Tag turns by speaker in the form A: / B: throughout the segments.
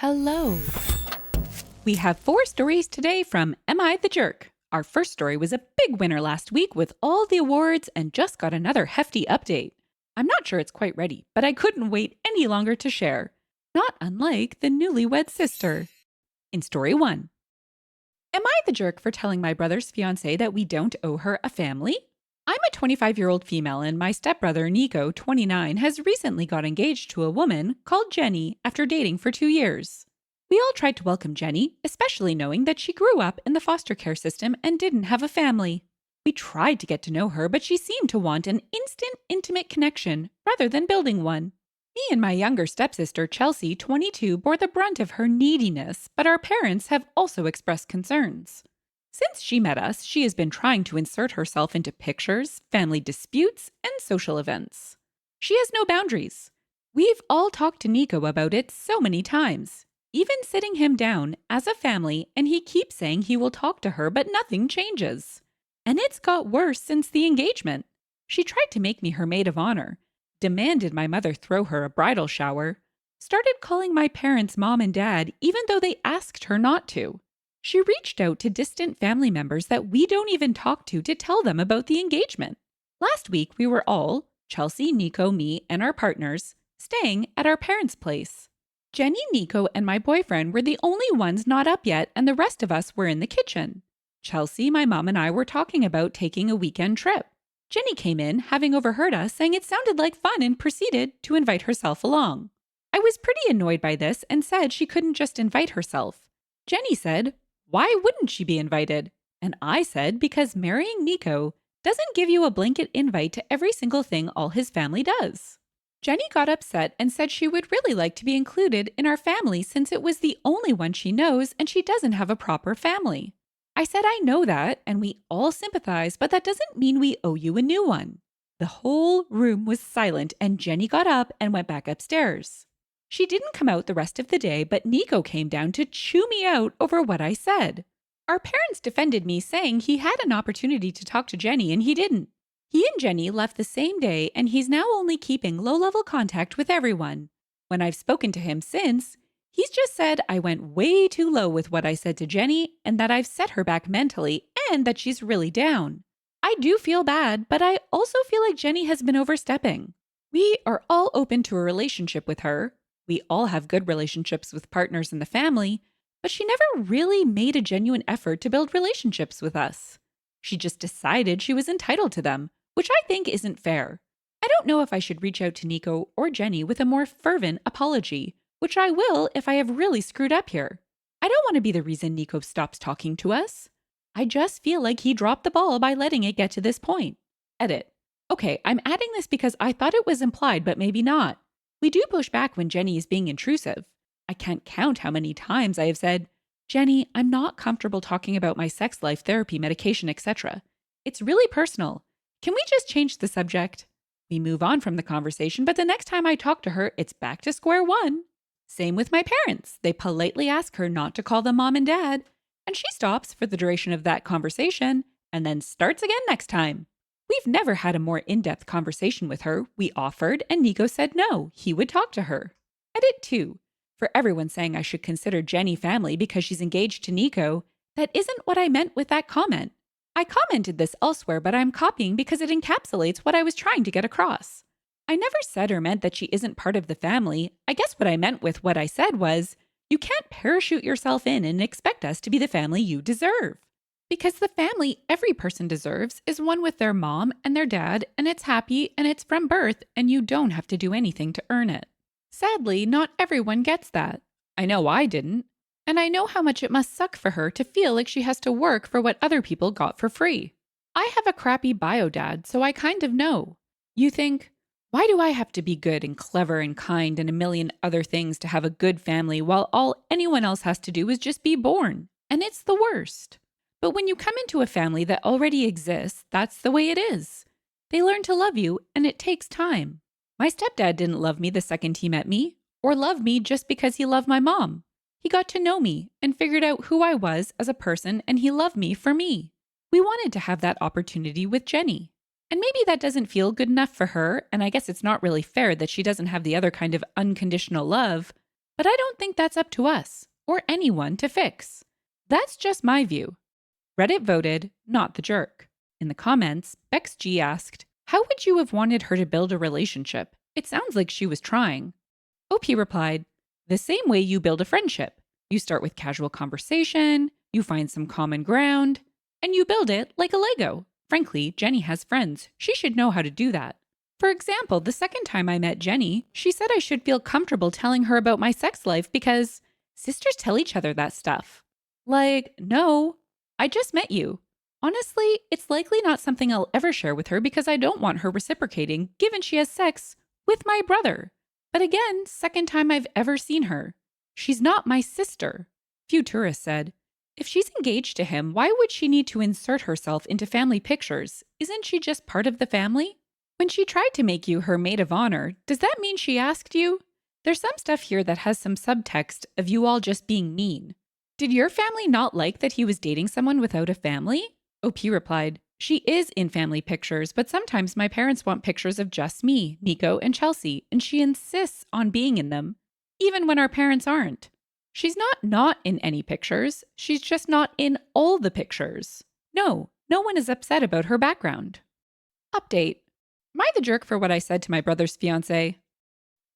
A: Hello. We have 4 stories today from Am I the Jerk? Our first story was a big winner last week with all the awards and just got another hefty update. I'm not sure it's quite ready, but I couldn't wait any longer to share. Not unlike the newlywed sister. In story 1. Am I the jerk for telling my brother's fiancé that we don't owe her a family? I'm a 25-year-old female and my stepbrother, Nico, 29, has recently got engaged to a woman called Jenny after dating for 2 years. We all tried to welcome Jenny, especially knowing that she grew up in the foster care system and didn't have a family. We tried to get to know her, but she seemed to want an instant, intimate connection rather than building one. Me and my younger stepsister, Chelsea, 22, bore the brunt of her neediness, but our parents have also expressed concerns. Since she met us, she has been trying to insert herself into pictures, family disputes, and social events. She has no boundaries. We've all talked to Nico about it so many times, even sitting him down as a family, and he keeps saying he will talk to her, but nothing changes. And it's got worse since the engagement. She tried to make me her maid of honor, demanded my mother throw her a bridal shower, started calling my parents mom and dad even though they asked her not to. She reached out to distant family members that we don't even talk to tell them about the engagement. Last week, we were all, Chelsea, Nico, me, and our partners, staying at our parents' place. Jenny, Nico, and my boyfriend were the only ones not up yet, and the rest of us were in the kitchen. Chelsea, my mom, and I were talking about taking a weekend trip. Jenny came in, having overheard us, saying it sounded like fun and proceeded to invite herself along. I was pretty annoyed by this and said she couldn't just invite herself. Jenny said, "Why wouldn't she be invited?" And I said, because marrying Nico doesn't give you a blanket invite to every single thing all his family does. Jenny got upset and said she would really like to be included in our family since it was the only one she knows and she doesn't have a proper family. I said I know that and we all sympathize, but that doesn't mean we owe you a new one. The whole room was silent and Jenny got up and went back upstairs. She didn't come out the rest of the day, but Nico came down to chew me out over what I said. Our parents defended me, saying he had an opportunity to talk to Jenny and he didn't. He and Jenny left the same day and he's now only keeping low-level contact with everyone. When I've spoken to him since, he's just said I went way too low with what I said to Jenny and that I've set her back mentally and that she's really down. I do feel bad, but I also feel like Jenny has been overstepping. We are all open to a relationship with her. We all have good relationships with partners in the family, but she never really made a genuine effort to build relationships with us. She just decided she was entitled to them, which I think isn't fair. I don't know if I should reach out to Nico or Jenny with a more fervent apology, which I will if I have really screwed up here. I don't want to be the reason Nico stops talking to us. I just feel like he dropped the ball by letting it get to this point. Edit. Okay, I'm adding this because I thought it was implied, but maybe not. We do push back when Jenny is being intrusive. I can't count how many times I have said, "Jenny, I'm not comfortable talking about my sex life, therapy, medication, etc. It's really personal. Can we just change the subject?" We move on from the conversation, but the next time I talk to her, it's back to square one. Same with my parents. They politely ask her not to call them mom and dad, and she stops for the duration of that conversation and then starts again next time. We've never had a more in-depth conversation with her. We offered, and Nico said no, he would talk to her. Edit 2. For everyone saying I should consider Jenny family because she's engaged to Nico, that isn't what I meant with that comment. I commented this elsewhere, but I'm copying because it encapsulates what I was trying to get across. I never said or meant that she isn't part of the family. I guess what I meant with what I said was, you can't parachute yourself in and expect us to be the family you deserve. Because the family every person deserves is one with their mom and their dad, and it's happy and it's from birth, and you don't have to do anything to earn it. Sadly, not everyone gets that. I know I didn't. And I know how much it must suck for her to feel like she has to work for what other people got for free. I have a crappy bio dad, so I kind of know. You think, why do I have to be good and clever and kind and a million other things to have a good family while all anyone else has to do is just be born? And it's the worst. But when you come into a family that already exists, that's the way it is. They learn to love you, and it takes time. My stepdad didn't love me the second he met me, or love me just because he loved my mom. He got to know me and figured out who I was as a person, and he loved me for me. We wanted to have that opportunity with Jenny. And maybe that doesn't feel good enough for her, and I guess it's not really fair that she doesn't have the other kind of unconditional love, But I don't think that's up to us, or anyone, to fix. That's just my view. Reddit voted, not the jerk. In the comments, Bex G asked, how would you have wanted her to build a relationship? It sounds like she was trying. OP replied, the same way you build a friendship. You start with casual conversation, you find some common ground, and you build it like a Lego. Frankly, Jenny has friends. She should know how to do that. For example, the second time I met Jenny, she said I should feel comfortable telling her about my sex life because sisters tell each other that stuff. Like, no, I just met you. Honestly, it's likely not something I'll ever share with her because I don't want her reciprocating, given she has sex with my brother. But again, second time I've ever seen her. She's not my sister. Futurist said, if she's engaged to him, why would she need to insert herself into family pictures? Isn't she just part of the family? When she tried to make you her maid of honor, does that mean she asked you? There's some stuff here that has some subtext of you all just being mean. Did your family not like that he was dating someone without a family? OP replied, she is in family pictures, but sometimes my parents want pictures of just me, Nico, and Chelsea, and she insists on being in them, even when our parents aren't. She's not in any pictures. She's just not in all the pictures. No one is upset about her background. Update. Am I the jerk for what I said to my brother's fiancé?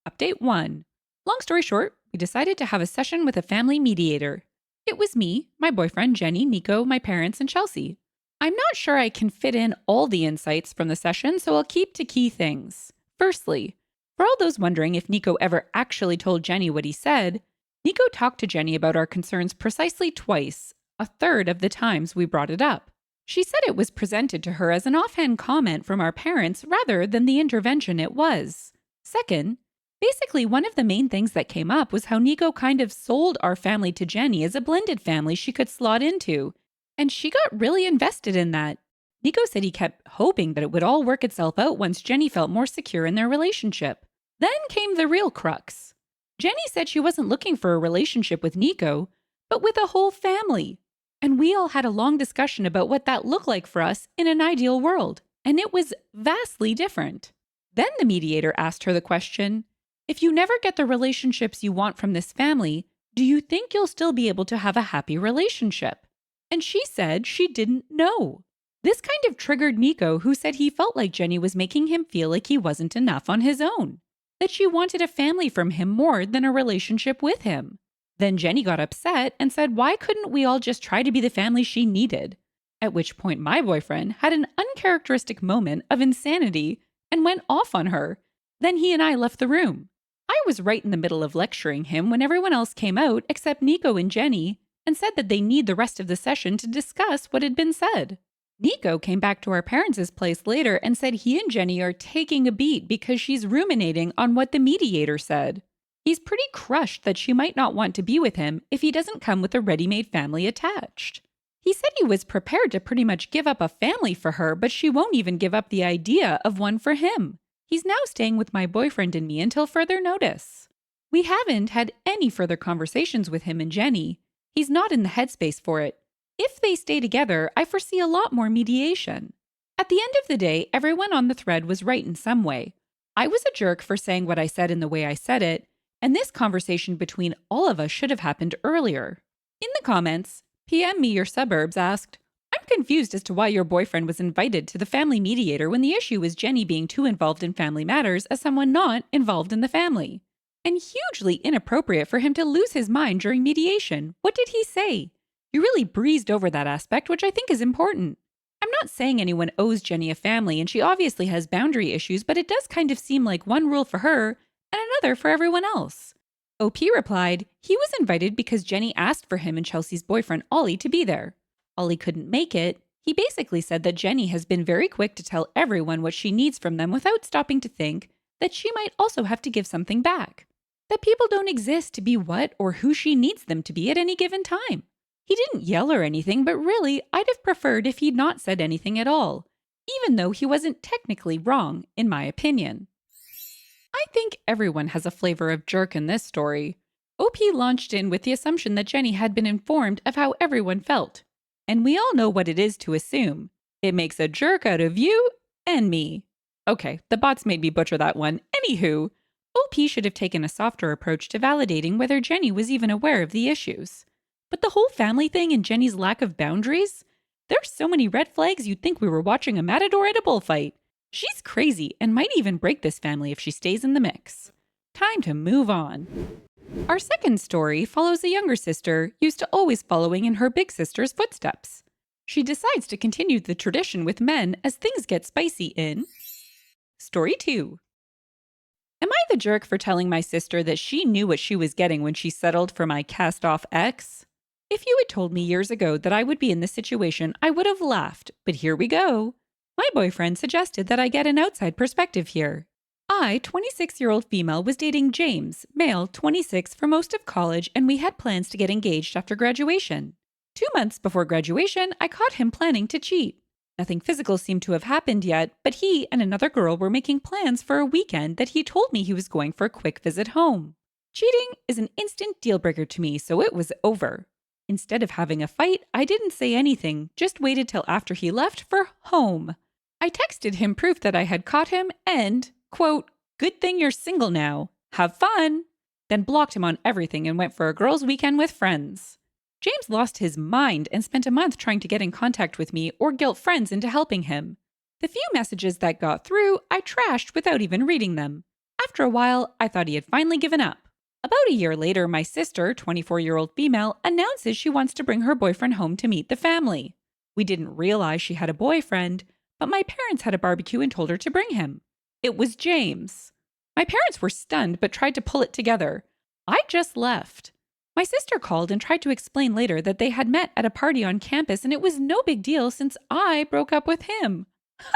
A: Update 1. Long story short, we decided to have a session with a family mediator. It was me, my boyfriend, Jenny, Nico, my parents, and Chelsea. I'm not sure I can fit in all the insights from the session, so I'll keep to key things. Firstly, for all those wondering if Nico ever actually told Jenny what he said, Nico talked to Jenny about our concerns precisely twice, a third of the times we brought it up. She said it was presented to her as an offhand comment from our parents rather than the intervention it was. Second, basically one of the main things that came up was how Nico kind of sold our family to Jenny as a blended family she could slot into, and she got really invested in that. Nico said he kept hoping that it would all work itself out once Jenny felt more secure in their relationship. Then came the real crux. Jenny said she wasn't looking for a relationship with Nico, but with a whole family. And we all had a long discussion about what that looked like for us in an ideal world, and it was vastly different. Then the mediator asked her the question, if you never get the relationships you want from this family, do you think you'll still be able to have a happy relationship? And she said she didn't know. This kind of triggered Nico, who said he felt like Jenny was making him feel like he wasn't enough on his own, that she wanted a family from him more than a relationship with him. Then Jenny got upset and said, why couldn't we all just try to be the family she needed? At which point my boyfriend had an uncharacteristic moment of insanity and went off on her. Then he and I left the room. I was right in the middle of lecturing him when everyone else came out except Nico and Jenny and said that they need the rest of the session to discuss what had been said. Nico came back to our parents' place later and said he and Jenny are taking a beat because she's ruminating on what the mediator said. He's pretty crushed that she might not want to be with him if he doesn't come with a ready-made family attached. He said he was prepared to pretty much give up a family for her, but she won't even give up the idea of one for him. He's now staying with my boyfriend and me until further notice. We haven't had any further conversations with him and Jenny. He's not in the headspace for it. If they stay together, I foresee a lot more mediation. At the end of the day, everyone on the thread was right in some way. I was a jerk for saying what I said in the way I said it, and this conversation between all of us should have happened earlier. In the comments, PM Me Your Suburbs asked, I'm confused as to why your boyfriend was invited to the family mediator when the issue was Jenny being too involved in family matters as someone not involved in the family. And hugely inappropriate for him to lose his mind during mediation. What did he say? You really breezed over that aspect, which I think is important. I'm not saying anyone owes Jenny a family, and she obviously has boundary issues, but it does kind of seem like one rule for her and another for everyone else. OP replied, he was invited because Jenny asked for him and Chelsea's boyfriend Ollie to be there. Ollie couldn't make it. He basically said that Jenny has been very quick to tell everyone what she needs from them without stopping to think that she might also have to give something back. That people don't exist to be what or who she needs them to be at any given time. He didn't yell or anything, but really, I'd have preferred if he'd not said anything at all, even though he wasn't technically wrong, in my opinion. I think everyone has a flavor of jerk in this story. OP launched in with the assumption that Jenny had been informed of how everyone felt. And we all know what it is to assume. It makes a jerk out of you and me. Okay, the bots made me butcher that one. Anywho, OP should have taken a softer approach to validating whether Jenny was even aware of the issues. But the whole family thing and Jenny's lack of boundaries? There's so many red flags you'd think we were watching a matador at a bullfight. She's crazy and might even break this family if she stays in the mix. Time to move on. Our second story follows a younger sister used to always following in her big sister's footsteps. She decides to continue the tradition with men as things get spicy in Story 2. Am I the jerk for telling my sister that she knew what she was getting when she settled for my cast-off ex? If you had told me years ago that I would be in this situation, I would have laughed, but here we go. My boyfriend suggested that I get an outside perspective here. I, 26-year-old female, was dating James, male, 26, for most of college, and we had plans to get engaged after graduation. 2 months before graduation, I caught him planning to cheat. Nothing physical seemed to have happened yet, but he and another girl were making plans for a weekend that he told me he was going for a quick visit home. Cheating is an instant deal-breaker to me, so it was over. Instead of having a fight, I didn't say anything, just waited till after he left for home. I texted him proof that I had caught him and, quote, "Good thing you're single now. Have fun." Then blocked him on everything and went for a girls' weekend with friends. James lost his mind and spent a month trying to get in contact with me or guilt friends into helping him. The few messages that got through, I trashed without even reading them. After a while, I thought he had finally given up. About a year later, my sister, 24-year-old female, announces she wants to bring her boyfriend home to meet the family. We didn't realize she had a boyfriend, but my parents had a barbecue and told her to bring him. It was James. My parents were stunned but tried to pull it together. I just left. My sister called and tried to explain later that they had met at a party on campus and it was no big deal since I broke up with him. Ha!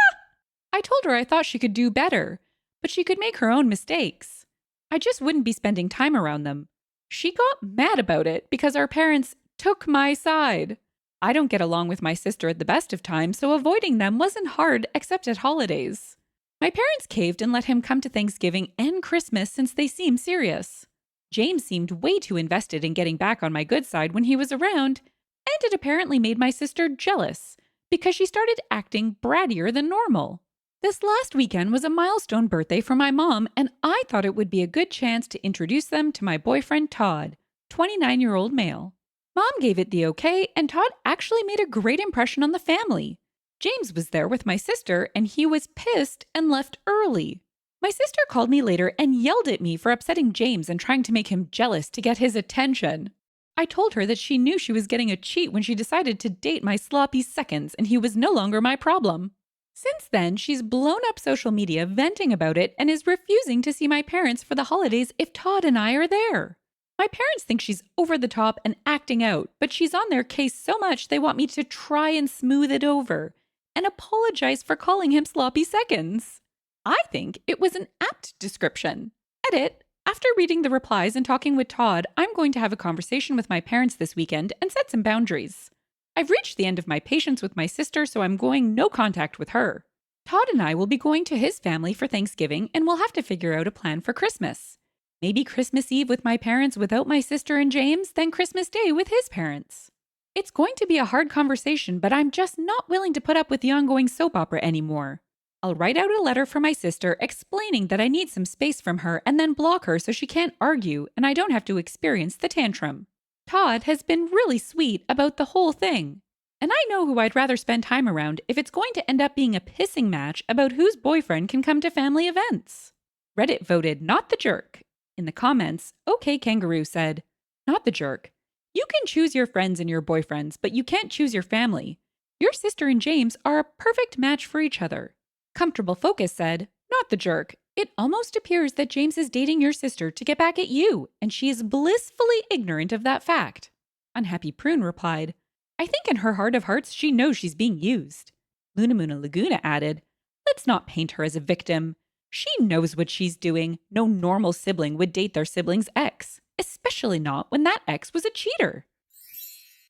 A: I told her I thought she could do better, but she could make her own mistakes. I just wouldn't be spending time around them. She got mad about it because our parents took my side. I don't get along with my sister at the best of times, so avoiding them wasn't hard except at holidays. My parents caved and let him come to Thanksgiving and Christmas since they seemed serious. James seemed way too invested in getting back on my good side when he was around, and it apparently made my sister jealous because she started acting brattier than normal. This last weekend was a milestone birthday for my mom, and I thought it would be a good chance to introduce them to my boyfriend Todd, 29-year-old male. Mom gave it the okay, and Todd actually made a great impression on the family. James was there with my sister, and he was pissed and left early. My sister called me later and yelled at me for upsetting James and trying to make him jealous to get his attention. I told her that she knew she was getting a cheat when she decided to date my sloppy seconds, and he was no longer my problem. Since then, she's blown up social media venting about it and is refusing to see my parents for the holidays if Todd and I are there. My parents think she's over the top and acting out, but she's on their case so much they want me to try and smooth it over and apologize for calling him sloppy seconds. I think it was an apt description. Edit. After reading the replies and talking with Todd, I'm going to have a conversation with my parents this weekend and set some boundaries. I've reached the end of my patience with my sister, so I'm going no contact with her. Todd and I will be going to his family for Thanksgiving, and we'll have to figure out a plan for Christmas. Maybe Christmas Eve with my parents without my sister and James, then Christmas Day with his parents. It's going to be a hard conversation, but I'm just not willing to put up with the ongoing soap opera anymore. I'll write out a letter for my sister explaining that I need some space from her and then block her so she can't argue and I don't have to experience the tantrum. Todd has been really sweet about the whole thing. And I know who I'd rather spend time around if it's going to end up being a pissing match about whose boyfriend can come to family events. Reddit voted not the jerk. In the comments, OK Kangaroo said, "Not the jerk. You can choose your friends and your boyfriends, but you can't choose your family. Your sister and James are a perfect match for each other." Comfortable Focus said, "Not the jerk. It almost appears that James is dating your sister to get back at you, and she is blissfully ignorant of that fact." Unhappy Prune replied, "I think in her heart of hearts she knows she's being used." Lunamuna Laguna added, "Let's not paint her as a victim. She knows what she's doing. No normal sibling would date their sibling's ex, especially not when that ex was a cheater."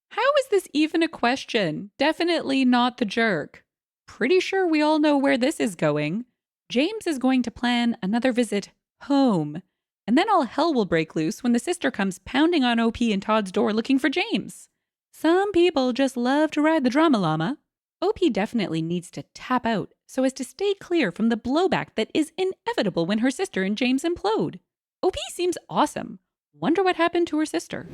A: How is this even a question? Definitely not the jerk. Pretty sure we all know where this is going. James is going to plan another visit home, and then all hell will break loose when the sister comes pounding on OP and Todd's door looking for James. Some people just love to ride the drama llama. OP definitely needs to tap out so as to stay clear from the blowback that is inevitable when her sister and James implode. OP seems awesome. Wonder what happened to her sister.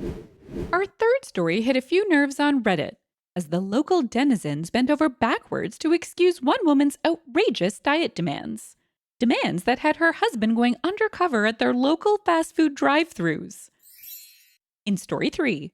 A: Our third story hit a few nerves on Reddit as the local denizens bent over backwards to excuse one woman's outrageous diet demands. Demands that had her husband going undercover at their local fast food drive-thrus. In story 3,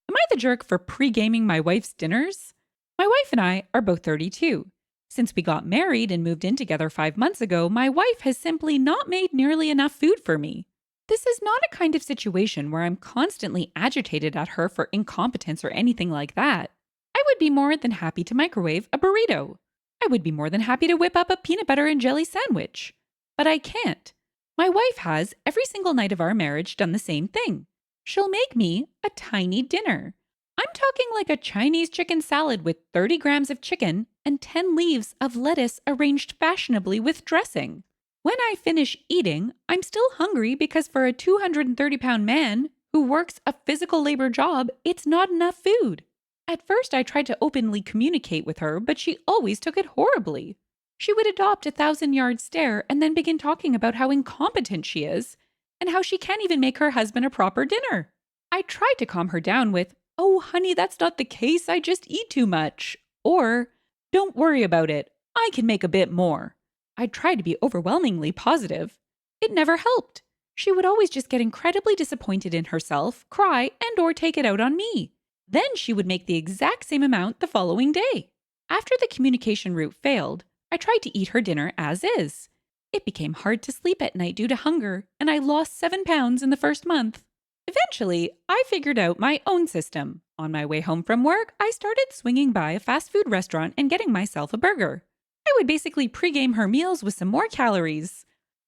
A: am I the jerk for pre-gaming my wife's dinners? My wife and I are both 32. Since we got married and moved in together 5 months ago, my wife has simply not made nearly enough food for me. This is not a kind of situation where I'm constantly agitated at her for incompetence or anything like that. I would be more than happy to microwave a burrito. I would be more than happy to whip up a peanut butter and jelly sandwich. But I can't. My wife has, every single night of our marriage, done the same thing. She'll make me a tiny dinner. I'm talking like a Chinese chicken salad with 30 grams of chicken and 10 leaves of lettuce arranged fashionably with dressing. When I finish eating, I'm still hungry because for a 230-pound man who works a physical labor job, it's not enough food. At first, I tried to openly communicate with her, but she always took it horribly. She would adopt a 1,000-yard stare and then begin talking about how incompetent she is and how she can't even make her husband a proper dinner. I tried to calm her down with, "Oh, honey, that's not the case. I just eat too much." Or, "Don't worry about it. I can make a bit more." I tried to be overwhelmingly positive. It never helped. She would always just get incredibly disappointed in herself, cry, and or take it out on me. Then she would make the exact same amount the following day. After the communication route failed, I tried to eat her dinner as is. It became hard to sleep at night due to hunger, and I lost 7 pounds in the first month. Eventually, I figured out my own system. On my way home from work, I started swinging by a fast food restaurant and getting myself a burger. I would basically pregame her meals with some more calories.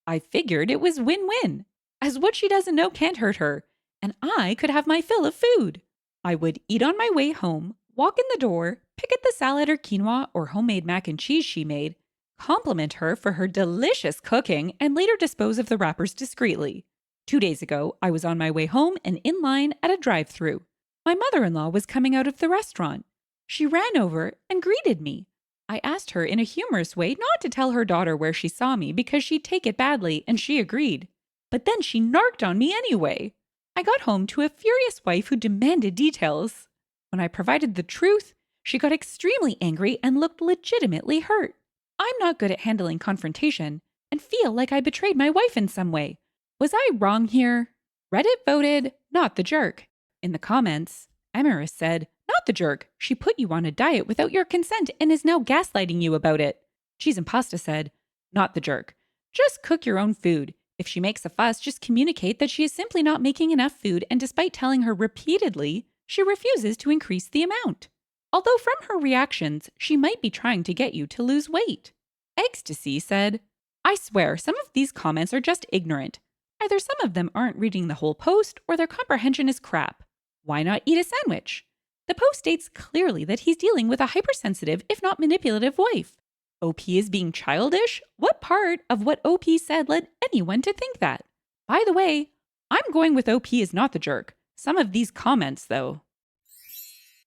A: I figured it was win-win, as what she doesn't know can't hurt her, and I could have my fill of food. I would eat on my way home, walk in the door, pick at the salad or quinoa or homemade mac and cheese she made, compliment her for her delicious cooking, and later dispose of the wrappers discreetly. 2 days ago, I was on my way home and in line at a drive-thru. My mother-in-law was coming out of the restaurant. She ran over and greeted me. I asked her in a humorous way not to tell her daughter where she saw me because she'd take it badly, and she agreed. But then she narked on me anyway. I got home to a furious wife who demanded details. When I provided the truth, she got extremely angry and looked legitimately hurt. I'm not good at handling confrontation and feel like I betrayed my wife in some way. Was I wrong here? Reddit voted, not the jerk. In the comments, Emerus said, not the jerk. She put you on a diet without your consent and is now gaslighting you about it. Cheese and Pasta said, not the jerk. Just cook your own food. If she makes a fuss, just communicate that she is simply not making enough food, and despite telling her repeatedly, she refuses to increase the amount. Although from her reactions, she might be trying to get you to lose weight. Ecstasy said, I swear some of these comments are just ignorant. Either some of them aren't reading the whole post or their comprehension is crap. Why not eat a sandwich? The post states clearly that he's dealing with a hypersensitive, if not manipulative wife. OP is being childish? What part of what OP said led anyone to think that? By the way, I'm going with OP is not the jerk. Some of these comments, though.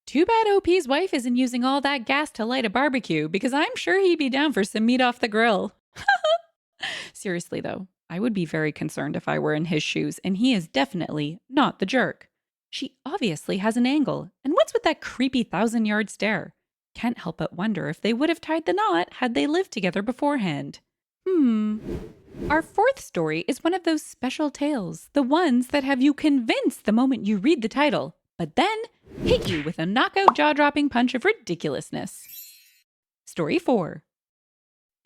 A: Too bad OP's wife isn't using all that gas to light a barbecue, because I'm sure he'd be down for some meat off the grill. Seriously, though, I would be very concerned if I were in his shoes, and he is definitely not the jerk. She obviously has an angle, and what's with that creepy 1,000-yard stare? Can't help but wonder if they would have tied the knot had they lived together beforehand. Our fourth story is one of those special tales, the ones that have you convinced the moment you read the title, but then hit you with a knockout jaw-dropping punch of ridiculousness. Story 4.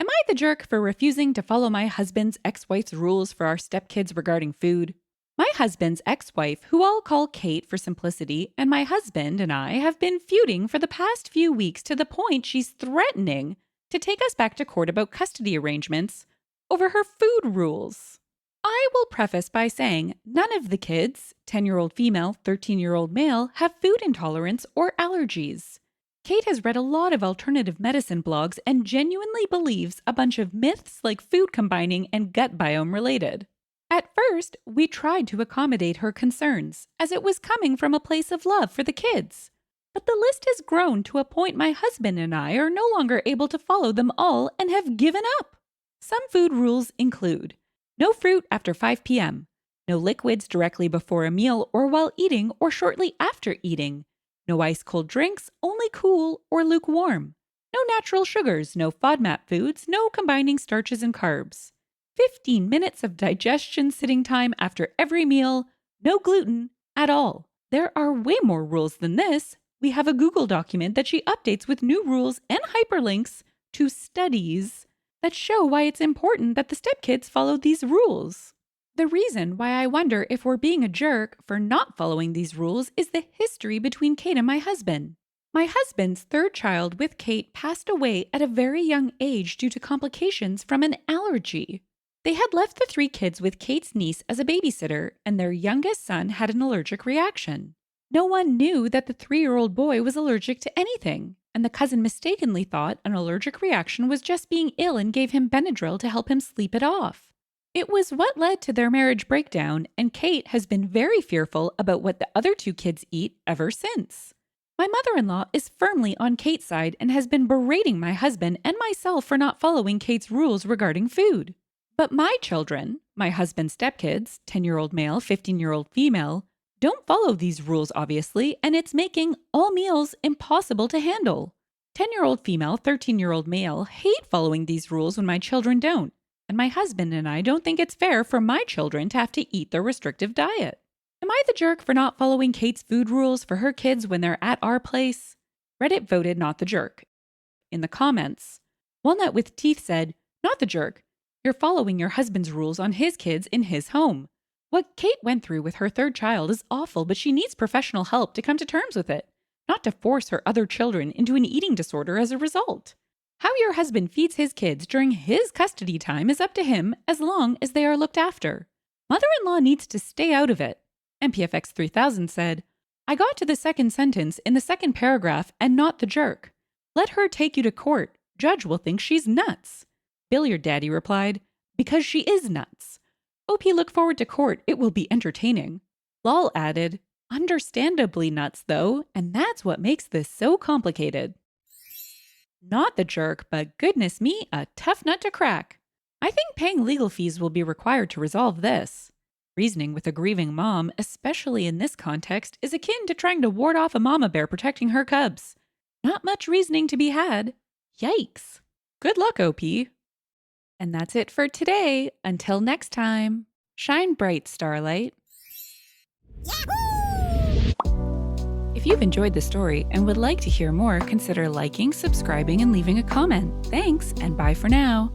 A: Am I the jerk for refusing to follow my husband's ex-wife's rules for our stepkids regarding food? My husband's ex-wife, who I'll call Kate for simplicity, and my husband and I have been feuding for the past few weeks to the point she's threatening to take us back to court about custody arrangements over her food rules. I will preface by saying none of the kids, 10-year-old female, 13-year-old male, have food intolerance or allergies. Kate has read a lot of alternative medicine blogs and genuinely believes a bunch of myths like food combining and gut biome related. At first, we tried to accommodate her concerns, as it was coming from a place of love for the kids. But the list has grown to a point my husband and I are no longer able to follow them all and have given up. Some food rules include no fruit after 5 p.m., no liquids directly before a meal or while eating or shortly after eating, no ice-cold drinks, only cool or lukewarm, no natural sugars, no FODMAP foods, no combining starches and carbs, 15 minutes of digestion sitting time after every meal, no gluten at all. There are way more rules than this. We have a Google document that she updates with new rules and hyperlinks to studies that show why it's important that the stepkids follow these rules. The reason why I wonder if we're being a jerk for not following these rules is the history between Kate and my husband. My husband's third child with Kate passed away at a very young age due to complications from an allergy. They had left the 3 kids with Kate's niece as a babysitter, and their youngest son had an allergic reaction. No one knew that the 3-year-old boy was allergic to anything, and the cousin mistakenly thought an allergic reaction was just being ill and gave him Benadryl to help him sleep it off. It was what led to their marriage breakdown, and Kate has been very fearful about what the other 2 kids eat ever since. My mother-in-law is firmly on Kate's side and has been berating my husband and myself for not following Kate's rules regarding food. But my children, my husband's stepkids, 10-year-old male, 15-year-old female, don't follow these rules, obviously, and it's making all meals impossible to handle. 10-year-old female, 13-year-old male hate following these rules when my children don't, and my husband and I don't think it's fair for my children to have to eat their restrictive diet. Am I the jerk for not following Kate's food rules for her kids when they're at our place? Reddit voted not the jerk. In the comments, Walnut with Teeth said, not the jerk. You're following your husband's rules on his kids in his home. What Kate went through with her third child is awful, but she needs professional help to come to terms with it, not to force her other children into an eating disorder as a result. How your husband feeds his kids during his custody time is up to him as long as they are looked after. Mother-in-law needs to stay out of it. MPFX 3000 said, I got to the second sentence in the second paragraph and not the jerk. Let her take you to court. Judge will think she's nuts. Billiard Daddy replied, because she is nuts. OP look forward to court. It will be entertaining. Lol added, understandably nuts though, and that's what makes this so complicated. Not the jerk, but goodness me, a tough nut to crack. I think paying legal fees will be required to resolve this. Reasoning with a grieving mom, especially in this context, is akin to trying to ward off a mama bear protecting her cubs. Not much reasoning to be had. Yikes. Good luck, OP. And that's it for today. Until next time, shine bright, Starlight. Yahoo! If you've enjoyed the story and would like to hear more, consider liking, subscribing, and leaving a comment. Thanks, and bye for now.